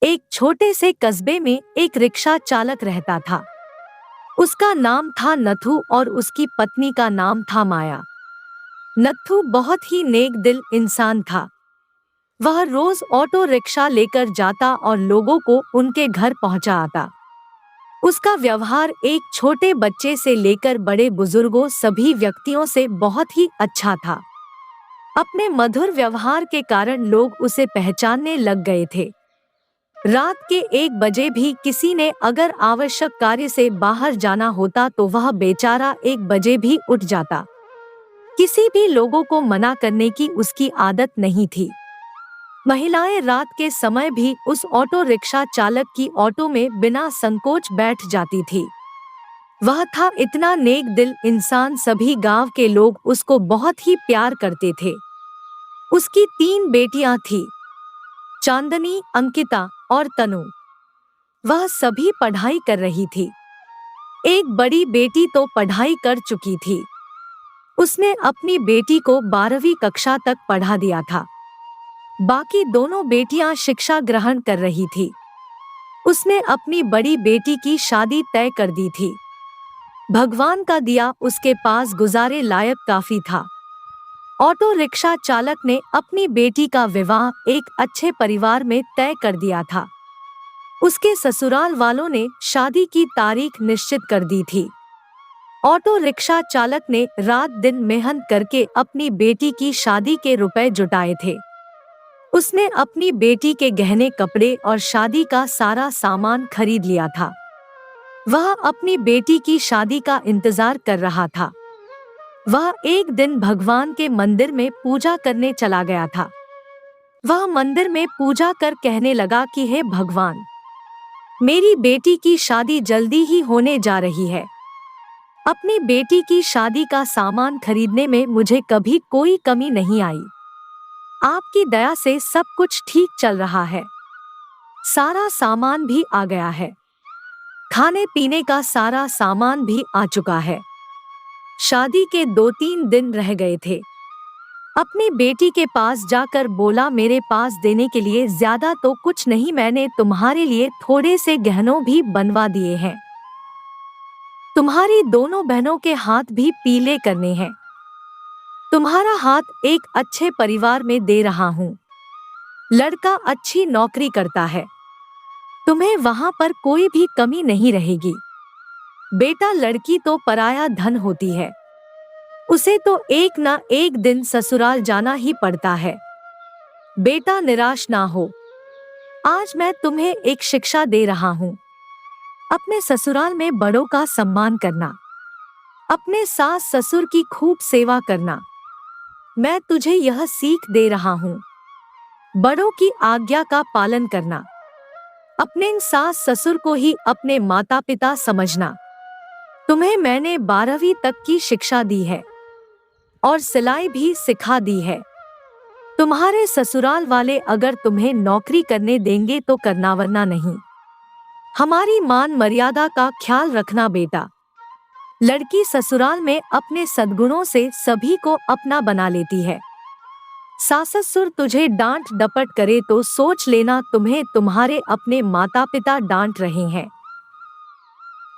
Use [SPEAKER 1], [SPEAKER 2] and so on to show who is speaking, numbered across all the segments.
[SPEAKER 1] एक छोटे से कस्बे में एक रिक्शा चालक रहता था। उसका नाम था नथु और उसकी पत्नी का नाम था माया। नथु बहुत ही नेक दिल इंसान था। वह रोज ऑटो रिक्शा लेकर जाता और लोगों को उनके घर पहुंचा आता। उसका व्यवहार एक छोटे बच्चे से लेकर बड़े बुजुर्गों सभी व्यक्तियों से बहुत ही अच्छा था। अपने मधुर व्यवहार के कारण लोग उसे पहचानने लग गए थे। रात के 1 बजे भी किसी ने अगर आवश्यक कार्य से बाहर जाना होता तो वह बेचारा 1 बजे भी उठ जाता। किसी भी लोगों को मना करने की उसकी आदत नहीं थी। महिलाएं रात के समय भी उस ऑटो रिक्शा चालक की ऑटो में बिना संकोच बैठ जाती थी। वह था इतना नेक दिल इंसान, सभी गांव के लोग उसको बहुत ही प्यार करते थे। उसकी 3 बेटियां थीं, चांदनी, अंकिता और तनु। वह सभी पढ़ाई कर रही थी। एक बड़ी बेटी तो पढ़ाई कर चुकी थी। उसने अपनी बेटी को 12वीं कक्षा तक पढ़ा दिया था। बाकी दोनों बेटियां शिक्षा ग्रहण कर रही थी। उसने अपनी बड़ी बेटी की शादी तय कर दी थी। भगवान का दिया उसके पास गुजारे लायक काफी था। ऑटो रिक्शा चालक ने अपनी बेटी का विवाह एक अच्छे परिवार में तय कर दिया था। उसके ससुराल वालों ने शादी की तारीख निश्चित कर दी थी। ऑटो रिक्शा चालक ने रात दिन मेहनत करके अपनी बेटी की शादी के रुपए जुटाए थे। उसने अपनी बेटी के गहने, कपड़े और शादी का सारा सामान खरीद लिया था। वह अपनी बेटी की शादी का इंतजार कर रहा था। वह एक दिन भगवान के मंदिर में पूजा करने चला गया था। वह मंदिर में पूजा कर कहने लगा कि हे भगवान, मेरी बेटी की शादी जल्दी ही होने जा रही है। अपनी बेटी की शादी का सामान खरीदने में मुझे कभी कोई कमी नहीं आई। आपकी दया से सब कुछ ठीक चल रहा है। सारा सामान भी आ गया है। खाने पीने का सारा सामान भी आ चुका है। शादी के 2-3 दिन रह गए थे। अपनी बेटी के पास जाकर बोला, मेरे पास देने के लिए ज्यादा तो कुछ नहीं, मैंने तुम्हारे लिए थोड़े से गहनों भी बनवा दिए हैं। तुम्हारी दोनों बहनों के हाथ भी पीले करने हैं। तुम्हारा हाथ एक अच्छे परिवार में दे रहा हूँ। लड़का अच्छी नौकरी करता है। तुम्हें वहाँ पर कोई भी कमी नहीं रहेगी। बेटा, लड़की तो पराया धन होती है। उसे तो एक ना एक दिन ससुराल जाना ही पड़ता है। बेटा, निराश ना हो। आज मैं तुम्हें एक शिक्षा दे रहा हूँ। अपने ससुराल में बड़ों का सम्मान करना, अपने सास ससुर की खूब सेवा करना। मैं तुझे यह सीख दे रहा हूँ। बड़ों की आज्ञा का पालन करना। अपने सास ससुर को ही अपने माता पिता समझना। तुम्हें मैंने 12वीं तक की शिक्षा दी है और सिलाई भी सिखा दी है। तुम्हारे ससुराल वाले अगर तुम्हें नौकरी करने देंगे तो करना, वरना नहीं। हमारी मान मर्यादा का ख्याल रखना बेटा। लड़की ससुराल में अपने सद्गुणों से सभी को अपना बना लेती है। सास ससुर तुझे डांट डपट करे तो सोच लेना तुम्हें तुम्हारे अपने माता पिता डांट रहे हैं।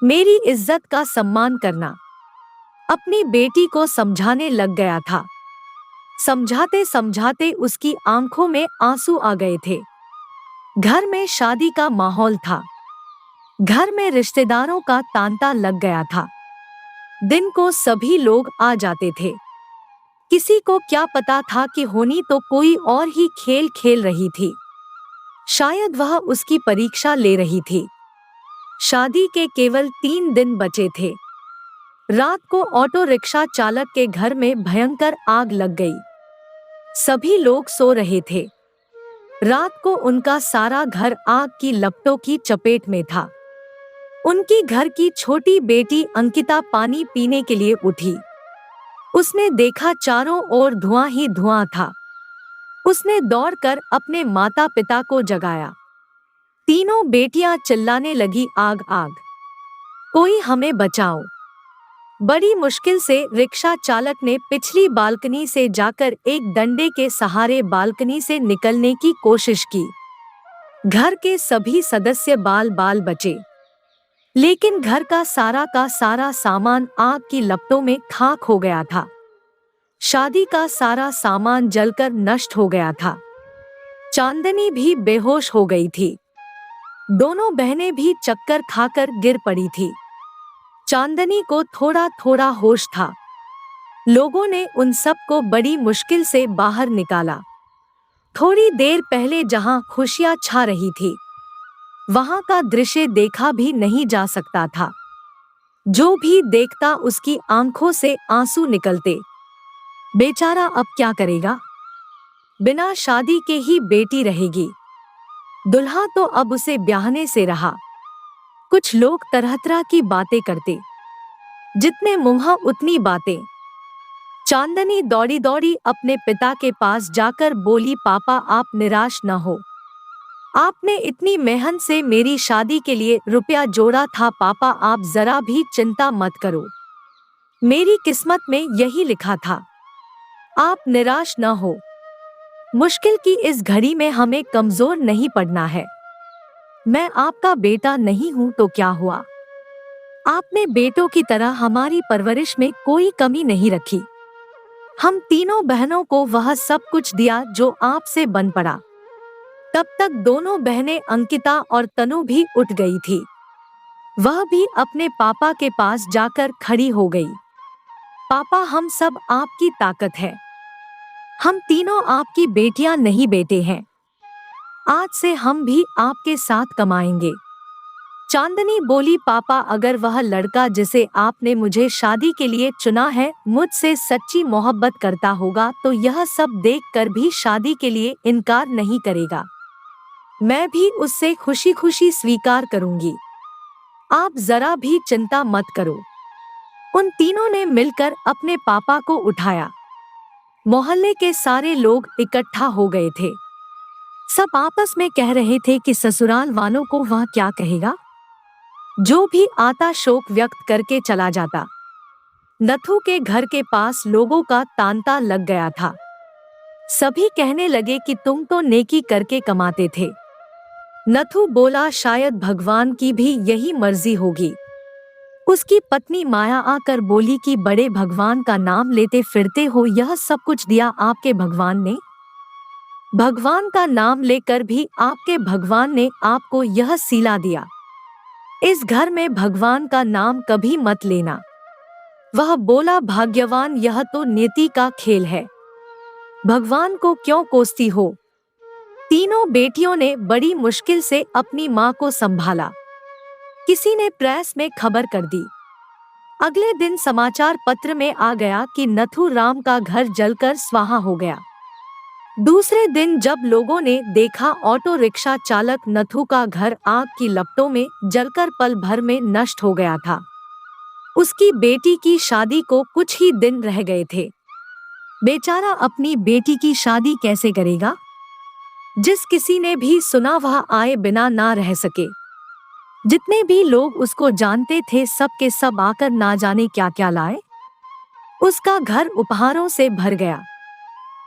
[SPEAKER 1] मेरी इज्जत का सम्मान करना। अपनी बेटी को समझाने लग गया था। समझाते समझाते उसकी आंखों में आंसू आ गए थे। घर में शादी का माहौल था। घर में रिश्तेदारों का तांता लग गया था। दिन को सभी लोग आ जाते थे। किसी को क्या पता था कि होनी तो कोई और ही खेल खेल रही थी। शायद वह उसकी परीक्षा ले रही थी। शादी के केवल 3 दिन बचे थे। रात को ऑटो रिक्शा चालक के घर में भयंकर आग लग गई। सभी लोग सो रहे थे। रात को उनका सारा घर आग की लपटों की चपेट में था। उनकी घर की छोटी बेटी अंकिता पानी पीने के लिए उठी। उसने देखा चारों ओर धुआं ही धुआं था। उसने दौड़कर अपने माता पिता को जगाया। तीनों बेटियां चिल्लाने लगी, आग आग, कोई हमें बचाओ। बड़ी मुश्किल से रिक्शा चालक ने पिछली बालकनी से जाकर एक डंडे के सहारे बालकनी से निकलने की कोशिश की। घर के सभी सदस्य बाल बाल बचे, लेकिन घर का सारा सामान आग की लपटों में खाक हो गया था। शादी का सारा सामान जलकर नष्ट हो गया था। चांदनी भी बेहोश हो गई थी। दोनों बहनें भी चक्कर खाकर गिर पड़ी थी। चांदनी को थोड़ा थोड़ा होश था। लोगों ने उन सब को बड़ी मुश्किल से बाहर निकाला। थोड़ी देर पहले जहां खुशियां छा रही थी, वहां का दृश्य देखा भी नहीं जा सकता था। जो भी देखता उसकी आंखों से आंसू निकलते। बेचारा अब क्या करेगा? बिना शादी के ही बेटी रहेगी। दुल्हा तो अब उसे ब्याहने से रहा। कुछ लोग तरह तरह की बातें करते। जितने मुंह उतनी बातें। चांदनी दौड़ी दौड़ी अपने पिता के पास जाकर बोली, पापा आप निराश न हो। आपने इतनी मेहनत से मेरी शादी के लिए रुपया जोड़ा था। पापा आप जरा भी चिंता मत करो। मेरी किस्मत में यही लिखा था। आप निराश न हो। मुश्किल की इस घड़ी में हमें कमजोर नहीं पड़ना है। मैं आपका बेटा नहीं हूं तो क्या हुआ? आपने बेटों की तरह हमारी परवरिश में कोई कमी नहीं रखी। हम तीनों बहनों को वह सब कुछ दिया जो आपसे बन पड़ा। तब तक दोनों बहनें अंकिता और तनु भी उठ गई थी। वह भी अपने पापा के पास जाकर खड़ी हो गई। पापा हम सब आपकी ताकत है। हम तीनों आपकी बेटियां नहीं बेटे हैं। आज से हम भी आपके साथ कमाएंगे। चांदनी बोली, पापा अगर वह लड़का जिसे आपने मुझे शादी के लिए चुना है मुझसे सच्ची मोहब्बत करता होगा तो यह सब देखकर भी शादी के लिए इनकार नहीं करेगा। मैं भी उससे खुशी खुशी स्वीकार करूंगी। आप जरा भी चिंता मत करो। उन तीनों ने मिलकर अपने पापा को उठाया। मोहल्ले के सारे लोग इकट्ठा हो गए थे। सब आपस में कह रहे थे कि ससुराल वालों को वह क्या कहेगा। जो भी आता शोक व्यक्त करके चला जाता। नथु के घर के पास लोगों का तांता लग गया था। सभी कहने लगे कि तुम तो नेकी करके कमाते थे। नथु बोला, शायद भगवान की भी यही मर्जी होगी। उसकी पत्नी माया आकर बोली कि बड़े भगवान का नाम लेते फिरते हो, यह सब कुछ दिया आपके भगवान ने? भगवान का नाम लेकर भी आपके भगवान ने आपको यह सीला दिया। इस घर में भगवान का नाम कभी मत लेना। वह बोला, भाग्यवान यह तो नियति का खेल है। भगवान को क्यों कोसती हो? तीनों बेटियों ने बड़ी मुश्किल से अपनी मां को संभाला। किसी ने प्रेस में खबर कर दी। अगले दिन समाचार पत्र में आ गया कि नथु राम का घर जलकर स्वाहा हो गया। दूसरे दिन जब लोगों ने देखा ऑटो रिक्शा चालक नथु का घर आग की लपटों में जलकर पल भर में नष्ट हो गया था। उसकी बेटी की शादी को कुछ ही दिन रह गए थे। बेचारा अपनी बेटी की शादी कैसे करेगा? जिस किसी ने भी सुना वह आए बिना ना रह सके। जितने भी लोग उसको जानते थे सब के सब आकर ना जाने क्या क्या लाए। उसका घर उपहारों से भर गया।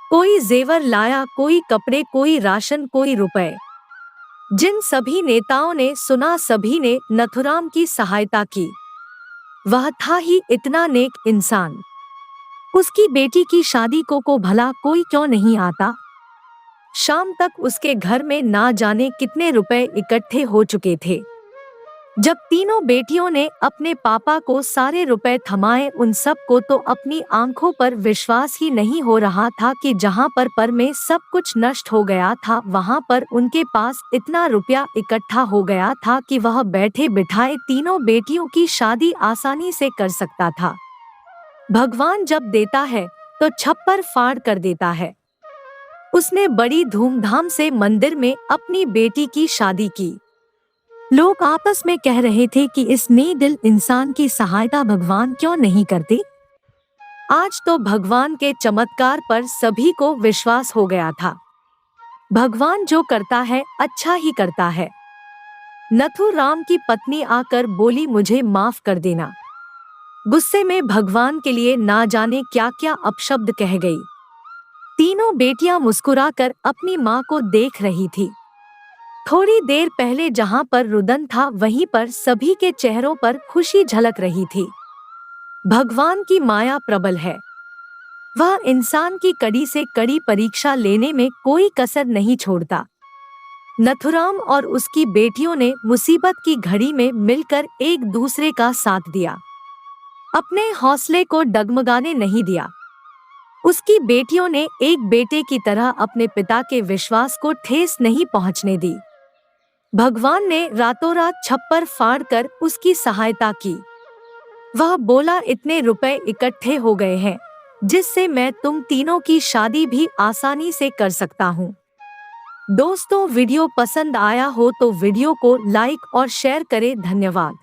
[SPEAKER 1] कोई जेवर लाया, कोई कपड़े, कोई राशन, कोई रुपए। जिन सभी नेताओं ने सुना सभी ने नथुराम की सहायता की। वह था ही इतना नेक इंसान। उसकी बेटी की शादी को भला कोई क्यों नहीं आता। शाम तक उसके घर में ना जाने कितने रुपए इकट्ठे हो चुके थे। जब तीनों बेटियों ने अपने पापा को सारे रुपए थमाए उन सब को तो अपनी आंखों पर विश्वास ही नहीं हो रहा था कि जहां पर में सब कुछ नष्ट हो गया था वहां पर उनके पास इतना रुपया इकट्ठा हो गया था कि वह बैठे बिठाए तीनों बेटियों की शादी आसानी से कर सकता था। भगवान जब देता है तो छप्पर फाड़ कर देता है। उसने बड़ी धूमधाम से मंदिर में अपनी बेटी की शादी की। लोग आपस में कह रहे थे कि इस नेदिल इंसान की सहायता भगवान क्यों नहीं करते। आज तो भगवान के चमत्कार पर सभी को विश्वास हो गया था। भगवान जो करता है अच्छा ही करता है। नथु राम की पत्नी आकर बोली, मुझे माफ कर देना। गुस्से में भगवान के लिए ना जाने क्या क्या अपशब्द कह गई। तीनों बेटियां मुस्कुराकर अपनी मां को देख रही थी। थोड़ी देर पहले जहां पर रुदन था वहीं पर सभी के चेहरों पर खुशी झलक रही थी। भगवान की माया प्रबल है। वह इंसान की कड़ी से कड़ी परीक्षा लेने में कोई कसर नहीं छोड़ता। नथुराम और उसकी बेटियों ने मुसीबत की घड़ी में मिलकर एक दूसरे का साथ दिया, अपने हौसले को डगमगाने नहीं दिया। उसकी बेटियों ने एक बेटे की तरह अपने पिता के विश्वास को ठेस नहीं पहुंचने दी। भगवान ने रातों रात छप्पर फाड़कर उसकी सहायता की। वह बोला, इतने रुपए इकट्ठे हो गए हैं जिससे मैं तुम तीनों की शादी भी आसानी से कर सकता हूँ। दोस्तों, वीडियो पसंद आया हो तो वीडियो को लाइक और शेयर करें। धन्यवाद।